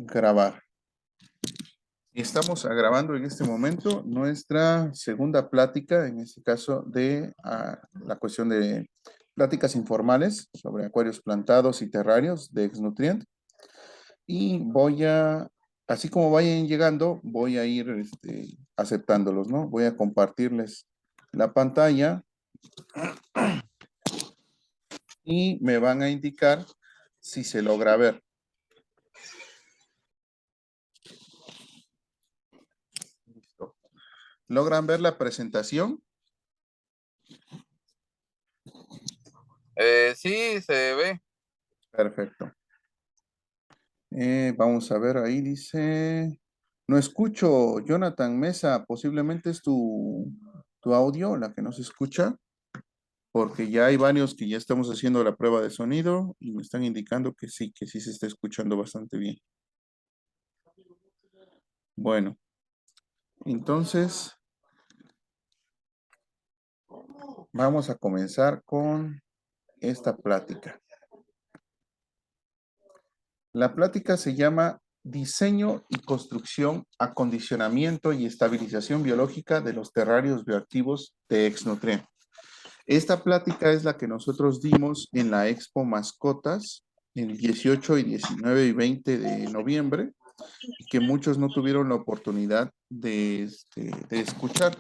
Grabar. Estamos grabando en este momento nuestra segunda plática, en este caso de la cuestión de pláticas informales sobre acuarios plantados y terrarios de Exnutrient. Y así como vayan llegando, voy a ir aceptándolos, ¿no? Voy a compartirles la pantalla y me van a indicar si se logra ver. Listo. ¿Logran ver la presentación? Sí, se ve. Perfecto. Vamos a ver, ahí dice, no escucho, Jonathan Mesa, posiblemente es tu audio la que no se escucha, porque ya hay varios que ya estamos haciendo la prueba de sonido y me están indicando que sí se está escuchando bastante bien. Bueno, entonces vamos a comenzar con esta plática. La plática se llama Diseño y construcción, acondicionamiento y estabilización biológica de los terrarios bioactivos de Exnutrient. Esta plática es la que nosotros dimos en la Expo Mascotas el 18 y 19 y 20 de noviembre, y que muchos no tuvieron la oportunidad de escuchar.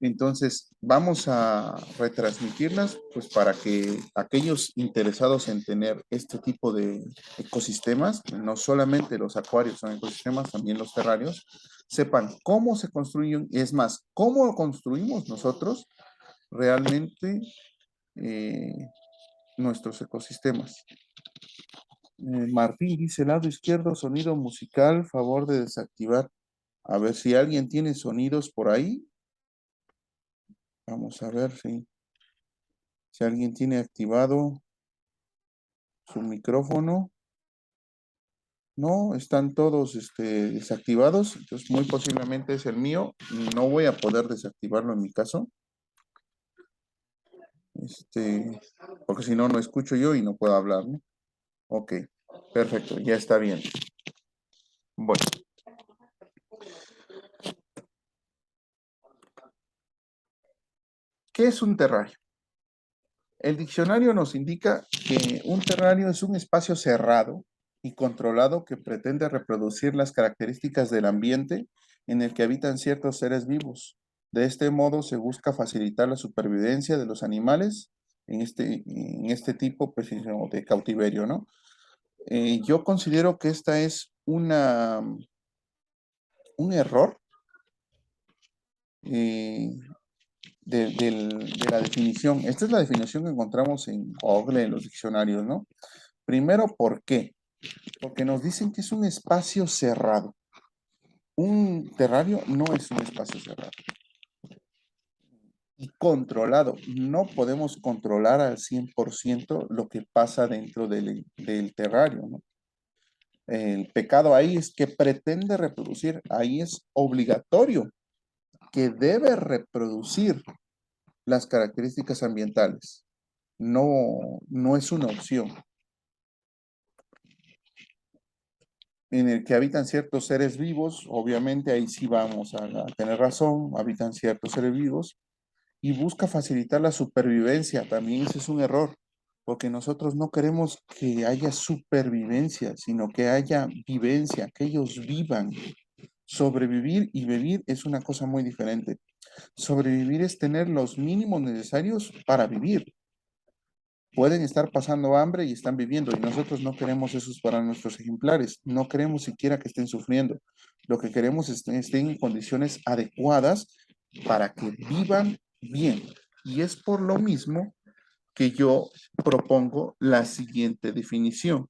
Entonces, vamos a retransmitirlas, pues para que aquellos interesados en tener este tipo de ecosistemas, no solamente los acuarios son ecosistemas, también los terrarios, sepan cómo se construyen, es más, cómo construimos nosotros realmente nuestros ecosistemas. Martín dice, lado izquierdo, sonido musical, favor de desactivar. A ver si alguien tiene sonidos por ahí. Vamos a ver si alguien tiene activado su micrófono. No, están todos desactivados, entonces muy posiblemente es el mío. No voy a poder desactivarlo en mi caso. Porque si no, no escucho yo y no puedo hablar, ¿no? Ok, perfecto, ya está bien. Bueno. ¿Qué es un terrario? El diccionario nos indica que un terrario es un espacio cerrado y controlado que pretende reproducir las características del ambiente en el que habitan ciertos seres vivos. De este modo se busca facilitar la supervivencia de los animales en este tipo pues, de cautiverio, ¿no? Yo considero que esta es un error eh, de la definición. Esta es la definición que encontramos en Google, en los diccionarios, ¿no? Primero, ¿por qué? Porque nos dicen que es un espacio cerrado. Un terrario no es un espacio cerrado. Y controlado. No podemos controlar al 100% lo que pasa dentro del terrario, ¿no? El pecado ahí es que pretende reproducir. Ahí es obligatorio que debe reproducir las características ambientales. No es una opción. En el que habitan ciertos seres vivos, obviamente ahí sí vamos a tener razón, habitan ciertos seres vivos, y busca facilitar la supervivencia, también ese es un error, porque nosotros no queremos que haya supervivencia, sino que haya vivencia, que ellos vivan. Sobrevivir y vivir es una cosa muy diferente. Sobrevivir es tener los mínimos necesarios para vivir. Pueden estar pasando hambre y están viviendo, y nosotros no queremos eso para nuestros ejemplares, no queremos siquiera que estén sufriendo. Lo que queremos es que estén en condiciones adecuadas para que vivan bien. Y es por lo mismo que yo propongo la siguiente definición.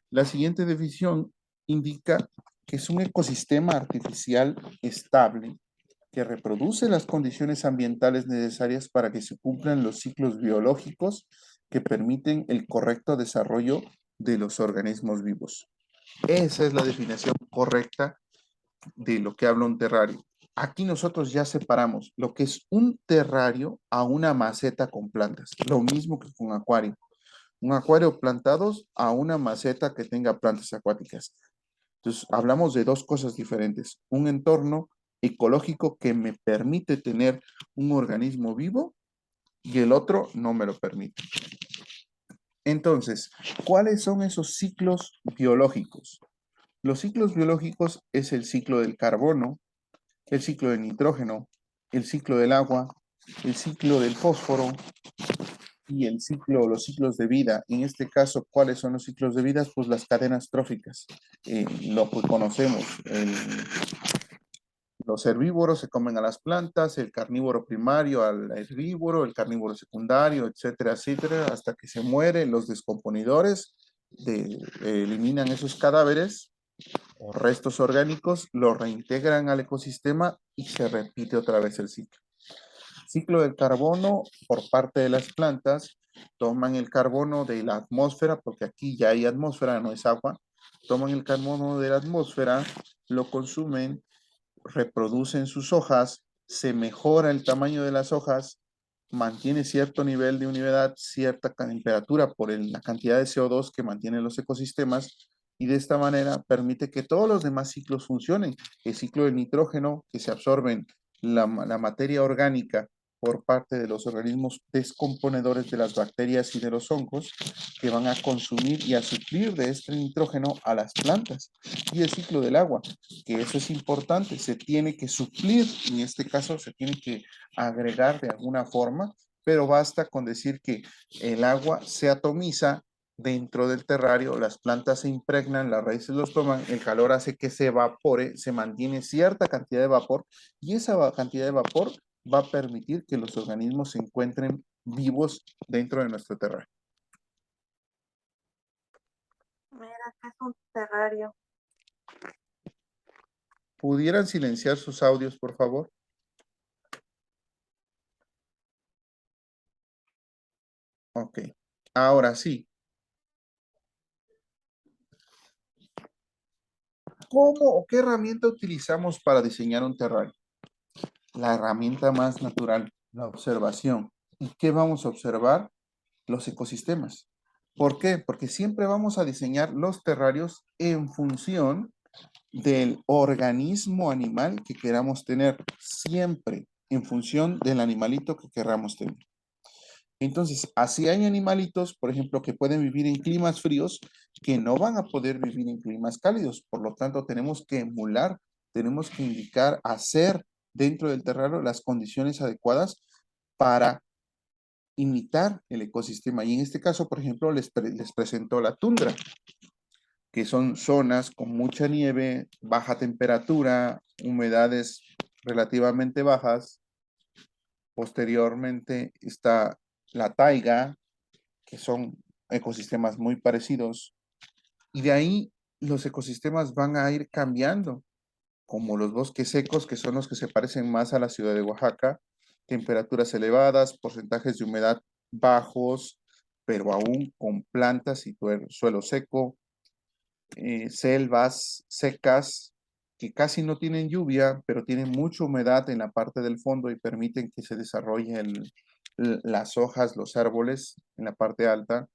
La siguiente definición indica que es un ecosistema artificial estable que reproduce las condiciones ambientales necesarias para que se cumplan los ciclos biológicos que permiten el correcto desarrollo de los organismos vivos. Esa es la definición correcta de lo que habla un terrario. Aquí nosotros ya separamos lo que es un terrario a una maceta con plantas, lo mismo que con acuario. un acuario plantados a una maceta que tenga plantas acuáticas. Entonces, hablamos de dos cosas diferentes. Un entorno ecológico que me permite tener un organismo vivo y el otro no me lo permite. Entonces, ¿cuáles son esos ciclos biológicos? Los ciclos biológicos es el ciclo del carbono, el ciclo del nitrógeno, el ciclo del agua, el ciclo del fósforo y el ciclo, los ciclos de vida. En este caso, ¿cuáles son los ciclos de vida? Pues las cadenas tróficas. Lo que conocemos, los herbívoros se comen a las plantas, el carnívoro primario al herbívoro, el carnívoro secundario, etcétera, etcétera, hasta que se mueren los descomponidores, eliminan esos cadáveres o restos orgánicos, los reintegran al ecosistema y se repite otra vez el ciclo. Ciclo del carbono por parte de las plantas, toman el carbono de la atmósfera, porque aquí ya hay atmósfera, no es agua, toman el carbono de la atmósfera, lo consumen, reproducen sus hojas, se mejora el tamaño de las hojas, mantiene cierto nivel de humedad, cierta temperatura por la cantidad de CO2 que mantienen los ecosistemas y de esta manera permite que todos los demás ciclos funcionen. El ciclo del nitrógeno, que se absorben la materia orgánica por parte de los organismos descomponedores de las bacterias y de los hongos que van a consumir y a suplir de este nitrógeno a las plantas. Y el ciclo del agua, que eso es importante, se tiene que suplir, en este caso se tiene que agregar de alguna forma, pero basta con decir que el agua se atomiza dentro del terrario, las plantas se impregnan, las raíces los toman, el calor hace que se evapore, se mantiene cierta cantidad de vapor y esa cantidad de vapor va a permitir que los organismos se encuentren vivos dentro de nuestro terrario. Mira, que es un terrario. ¿Pudieran silenciar sus audios, por favor? Ok. Ahora sí. ¿Cómo o qué herramienta utilizamos para diseñar un terrario? La herramienta más natural, la observación. ¿Y qué vamos a observar? Los ecosistemas. ¿Por qué? Porque siempre vamos a diseñar los terrarios en función del organismo animal que queramos tener, siempre en función del animalito que queramos tener. Entonces, así hay animalitos, por ejemplo, que pueden vivir en climas fríos que no van a poder vivir en climas cálidos. Por lo tanto, tenemos que emular, tenemos que indicar, hacer dentro del terrario las condiciones adecuadas para imitar el ecosistema. Y en este caso, por ejemplo, les presento la tundra, que son zonas con mucha nieve, baja temperatura, humedades relativamente bajas. Posteriormente está la taiga, que son ecosistemas muy parecidos. Y de ahí los ecosistemas van a ir cambiando, como los bosques secos, que son los que se parecen más a la ciudad de Oaxaca, temperaturas elevadas, porcentajes de humedad bajos, pero aún con plantas y suelo seco, selvas secas que casi no tienen lluvia, pero tienen mucha humedad en la parte del fondo y permiten que se desarrollen las hojas, los árboles en la parte alta.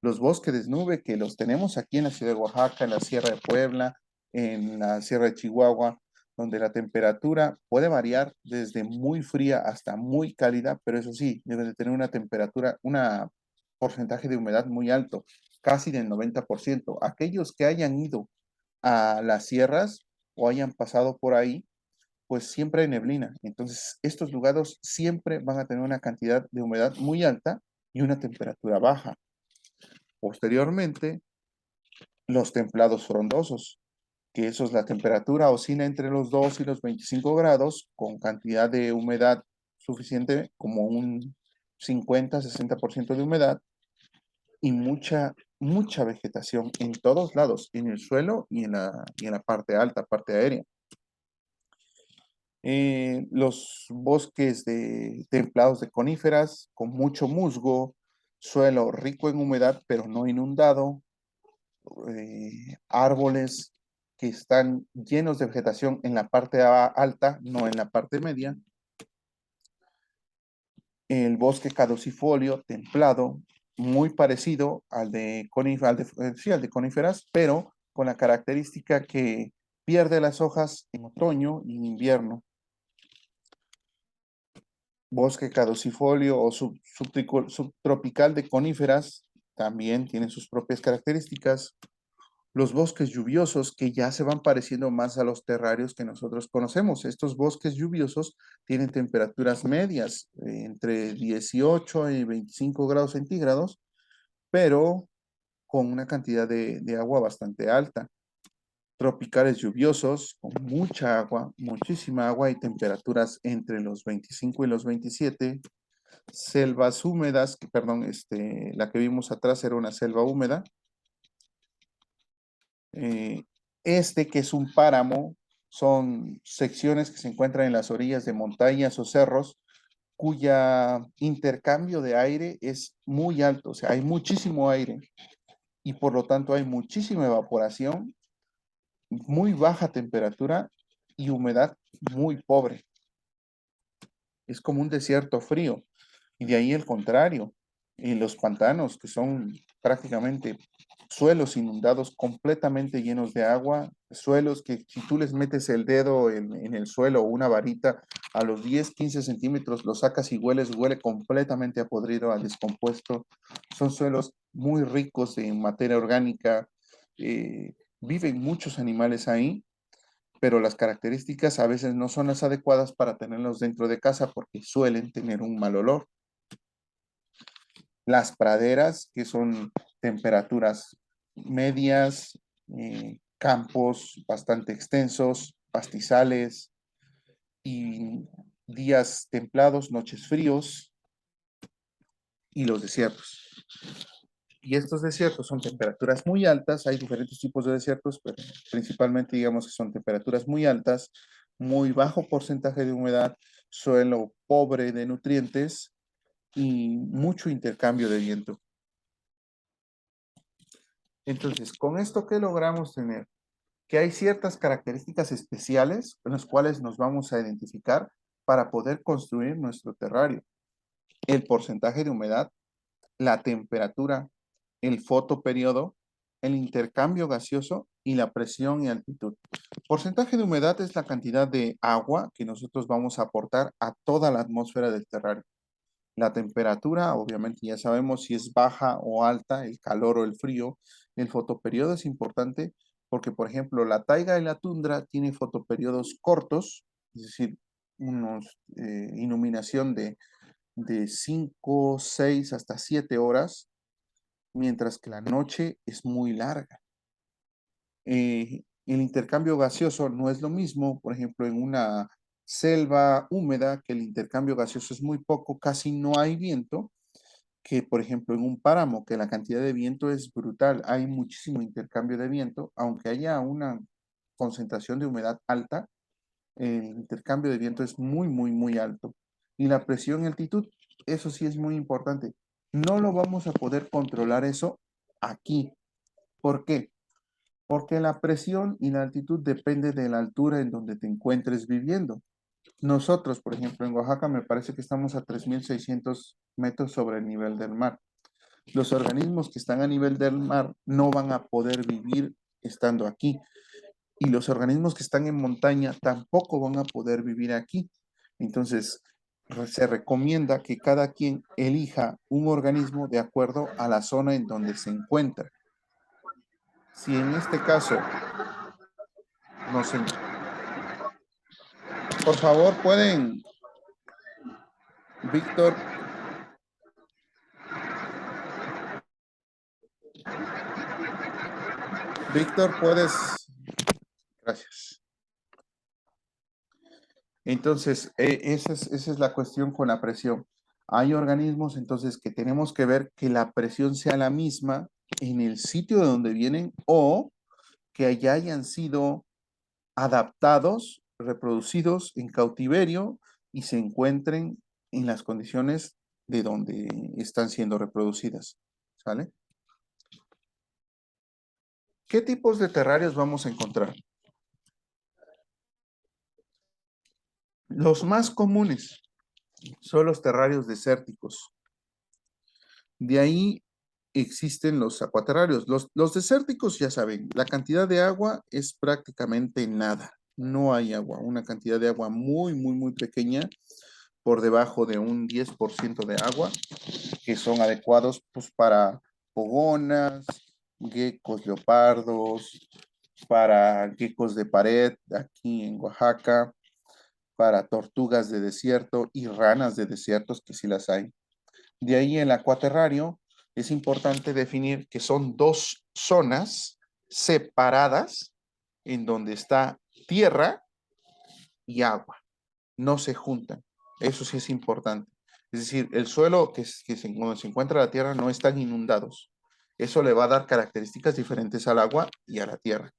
Los bosques de nube que los tenemos aquí en la ciudad de Oaxaca, en la Sierra de Puebla, en la Sierra de Chihuahua, donde la temperatura puede variar desde muy fría hasta muy cálida, pero eso sí, debe de tener una temperatura, un porcentaje de humedad muy alto, casi del 90%. Aquellos que hayan ido a las sierras o hayan pasado por ahí, pues siempre hay neblina. Entonces, estos lugares siempre van a tener una cantidad de humedad muy alta y una temperatura baja. Posteriormente, los templados frondosos, que eso es la temperatura oscila entre los 2 y los 25 grados, con cantidad de humedad suficiente, como un 50-60% de humedad, y mucha vegetación en todos lados, en el suelo y en la parte alta, parte aérea. Los bosques templados de coníferas, con mucho musgo, suelo rico en humedad, pero no inundado, árboles que están llenos de vegetación en la parte alta, no en la parte media. El bosque caducifolio templado, muy parecido al de, sí, al de coníferas, pero con la característica que pierde las hojas en otoño y en invierno. Bosque caducifolio o subtropical de coníferas también tienen sus propias características. Los bosques lluviosos que ya se van pareciendo más a los terrarios que nosotros conocemos. Estos bosques lluviosos tienen temperaturas medias entre 18 y 25 grados centígrados, pero con una cantidad de agua bastante alta. Tropicales lluviosos con mucha agua, muchísima agua y temperaturas entre los 25 y los 27. Selvas húmedas, perdón, la que vimos atrás era una selva húmeda. Que es un páramo, son secciones que se encuentran en las orillas de montañas o cerros cuya intercambio de aire es muy alto, o sea, hay muchísimo aire y por lo tanto hay muchísima evaporación, muy baja temperatura y humedad muy pobre. Es como un desierto frío. Y de ahí el contrario, en los pantanos, que son prácticamente suelos inundados completamente llenos de agua, suelos que si tú les metes el dedo en el suelo o una varita, a los 10, 15 centímetros lo sacas y huele completamente a podrido, a descompuesto. Son suelos muy ricos en materia orgánica, viven muchos animales ahí, pero las características a veces no son las adecuadas para tenerlos dentro de casa porque suelen tener un mal olor. Las praderas, que son temperaturas medias, campos bastante extensos, pastizales y días templados, noches fríos, y los desiertos. Y estos desiertos son temperaturas muy altas, hay diferentes tipos de desiertos, pero principalmente digamos que son temperaturas muy altas, muy bajo porcentaje de humedad, suelo pobre de nutrientes y mucho intercambio de viento. Entonces, con esto, ¿qué logramos tener? Que hay ciertas características especiales con las cuales nos vamos a identificar para poder construir nuestro terrario. El porcentaje de humedad, la temperatura, el fotoperiodo, el intercambio gaseoso y la presión y altitud. Porcentaje de humedad es la cantidad de agua que nosotros vamos a aportar a toda la atmósfera del terrario. La temperatura, obviamente ya sabemos si es baja o alta, el calor o el frío. El fotoperiodo es importante porque, por ejemplo, la taiga y la tundra tienen fotoperiodos cortos, es decir, iluminación de 5, 6 hasta 7 horas, mientras que la noche es muy larga. El intercambio gaseoso no es lo mismo, por ejemplo, en una selva húmeda, que el intercambio gaseoso es muy poco, casi no hay viento, que por ejemplo en un páramo, que la cantidad de viento es brutal, hay muchísimo intercambio de viento, aunque haya una concentración de humedad alta, el intercambio de viento es muy, muy, muy alto. Y la presión y altitud, eso sí es muy importante. No lo vamos a poder controlar eso aquí. ¿Por qué? Porque la presión y la altitud depende de la altura en donde te encuentres viviendo. Nosotros, por ejemplo, en Oaxaca me parece que estamos a 3.600 metros sobre el nivel del mar. Los organismos que están a nivel del mar no van a poder vivir estando aquí. Y los organismos que están en montaña tampoco van a poder vivir aquí. Entonces, se recomienda que cada quien elija un organismo de acuerdo a la zona en donde se encuentra. Si en este caso, no sé, por favor, pueden, Víctor, puedes, gracias. Entonces, esa es la cuestión con la presión. Hay organismos entonces que tenemos que ver que la presión sea la misma en el sitio de donde vienen o que ya hayan sido adaptados, reproducidos en cautiverio y se encuentren en las condiciones de donde están siendo reproducidas. ¿Sale? ¿Qué tipos de terrarios vamos a encontrar? Los más comunes son los terrarios desérticos. De ahí existen los acuaterrarios. Los desérticos, ya saben, la cantidad de agua es prácticamente nada. No hay agua, una cantidad de agua muy, muy, muy pequeña, por debajo de un 10% de agua, que son adecuados pues, para pogonas, geckos leopardos, para geckos de pared aquí en Oaxaca, para tortugas de desierto y ranas de desiertos, que sí las hay. De ahí el acuaterrario es importante definir que son dos zonas separadas en donde está tierra y agua. No se juntan. Eso sí es importante. Es decir, el suelo donde se encuentra la tierra no están inundados. Eso le va a dar características diferentes al agua y a la tierra.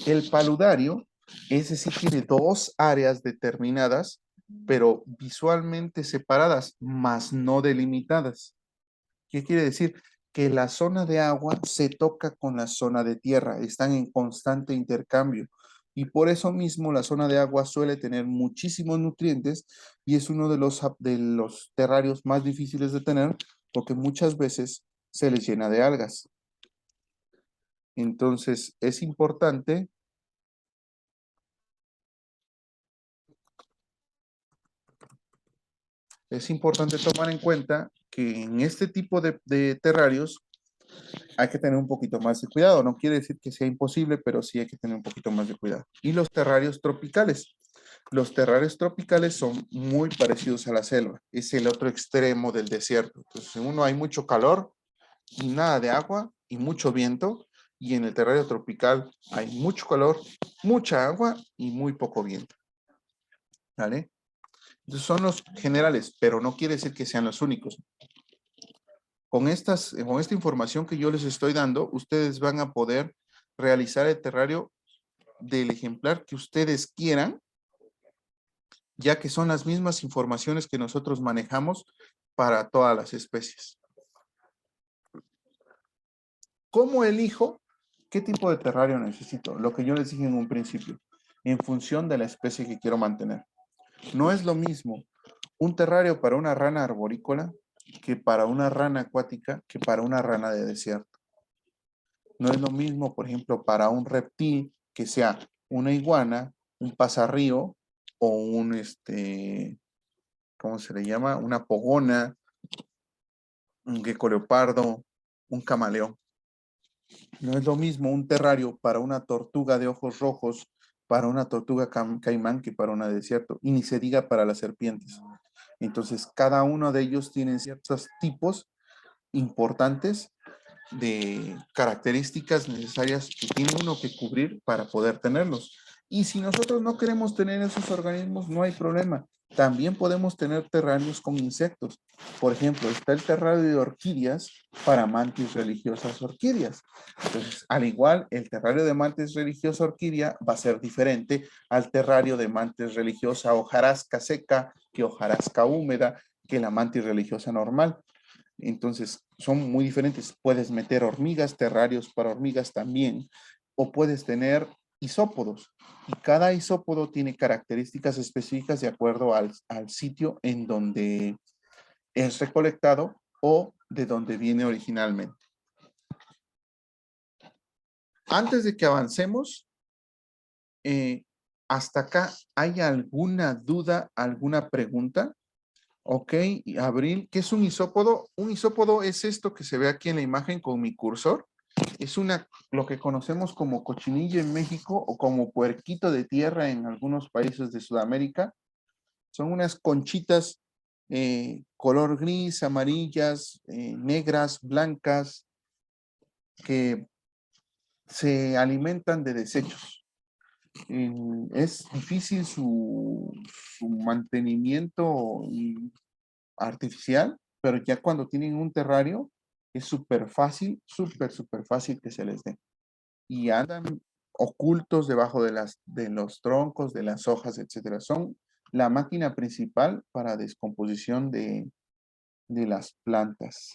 El paludario, ese sí tiene dos áreas determinadas, pero visualmente separadas, mas no delimitadas. ¿Qué quiere decir? Que la zona de agua se toca con la zona de tierra, están en constante intercambio. Y por eso mismo la zona de agua suele tener muchísimos nutrientes y es uno de los terrarios más difíciles de tener porque muchas veces se les llena de algas. Entonces es importante tomar en cuenta que en este tipo de terrarios hay que tener un poquito más de cuidado. No quiere decir que sea imposible, pero sí hay que tener un poquito más de cuidado. Y los terrarios tropicales. Los terrarios tropicales son muy parecidos a la selva. Es el otro extremo del desierto. Entonces, en uno hay mucho calor y nada de agua y mucho viento. Y en el terrario tropical hay mucho calor, mucha agua y muy poco viento. ¿Vale? Entonces son los generales, pero no quiere decir que sean los únicos. Con esta información que yo les estoy dando, ustedes van a poder realizar el terrario del ejemplar que ustedes quieran, ya que son las mismas informaciones que nosotros manejamos para todas las especies. ¿Cómo elijo qué tipo de terrario necesito? Lo que yo les dije en un principio, en función de la especie que quiero mantener. No es lo mismo un terrario para una rana arborícola que para una rana acuática que para una rana de desierto. No es lo mismo, por ejemplo, para un reptil que sea una iguana, un pasarrío o ¿cómo se le llama? Una pogona, un gecko leopardo, un camaleón. No es lo mismo un terrario para una tortuga de ojos rojos, para una tortuga caimán que para una de desierto, y ni se diga para las serpientes. Entonces, cada uno de ellos tiene ciertos tipos importantes de características necesarias que tiene uno que cubrir para poder tenerlos. Y si nosotros no queremos tener esos organismos, no hay problema. También podemos tener terrarios con insectos. Por ejemplo, está el terrario de orquídeas para mantis religiosas orquídeas. Entonces, al igual, el terrario de mantis religiosa orquídea va a ser diferente al terrario de mantis religiosa hojarasca seca que hojarasca húmeda que la mantis religiosa normal. Entonces, son muy diferentes. Puedes meter hormigas, terrarios para hormigas también, o puedes tener isópodos. Y cada isópodo tiene características específicas de acuerdo al sitio en donde es recolectado o de donde viene originalmente. Antes de que avancemos, hasta acá, ¿hay alguna duda, alguna pregunta? Ok, Abril, ¿qué es un isópodo? Un isópodo es esto que se ve aquí en la imagen con mi cursor. Es lo que conocemos como cochinilla en México o como puerquito de tierra en algunos países de Sudamérica. Son unas conchitas color gris, amarillas, negras, blancas, que se alimentan de desechos. Es difícil su mantenimiento artificial, pero ya cuando tienen un terrario es súper fácil, súper fácil que se les dé. Y andan ocultos debajo de los troncos, de las hojas, etcétera. Son la máquina principal para descomposición de las plantas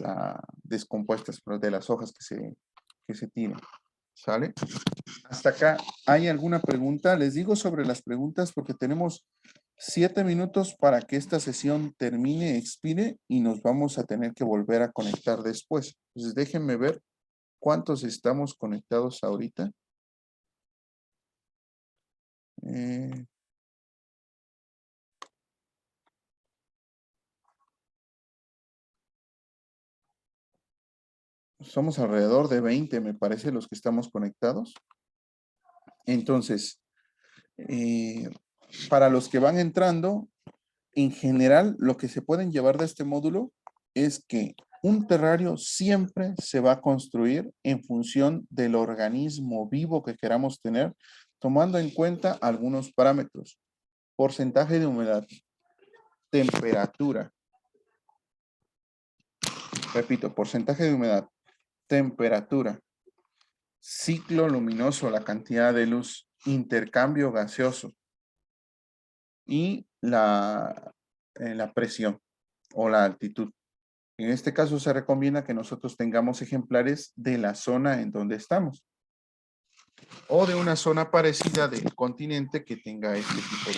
descompuestas, pero de las hojas que se tiran. ¿Sale? Hasta acá, ¿hay alguna pregunta? Les digo sobre las preguntas porque tenemos 7 minutos para que esta sesión termine, expire y nos vamos a tener que volver a conectar después. Entonces déjenme ver cuántos estamos conectados ahorita. Somos alrededor de 20, me parece, los que estamos conectados. Entonces, para los que van entrando, en general, lo que se pueden llevar de este módulo es que un terrario siempre se va a construir en función del organismo vivo que queramos tener, tomando en cuenta algunos parámetros: porcentaje de humedad, temperatura. Repito, porcentaje de humedad, temperatura, ciclo luminoso, la cantidad de luz, intercambio gaseoso y la presión o la altitud. En este caso se recomienda que nosotros tengamos ejemplares de la zona en donde estamos o de una zona parecida del continente que tenga este tipo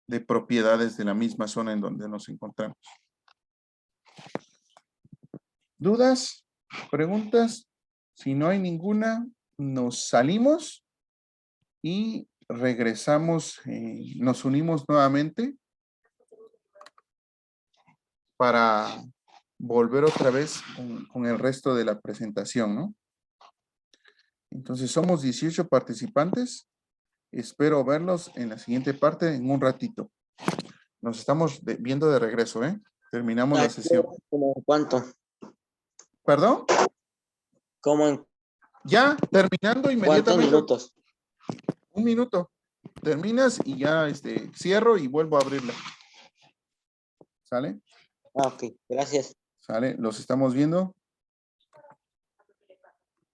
de propiedades de la misma zona en donde nos encontramos. ¿Dudas? ¿Preguntas? Si no hay ninguna, nos salimos y regresamos, nos unimos nuevamente para volver otra vez con el resto de la presentación, ¿no? Entonces somos 18 participantes. Espero verlos en la siguiente parte en un ratito. Nos estamos viendo de regreso, ¿eh? Terminamos la sesión. ¿Cómo en cuánto? ¿Perdón? ¿Cómo en Ya, terminando cuántos inmediatamente. minutos? Un minuto. Terminas y ya cierro y vuelvo a abrirla. ¿Sale? Ah, ok, gracias. ¿Sale? Los estamos viendo.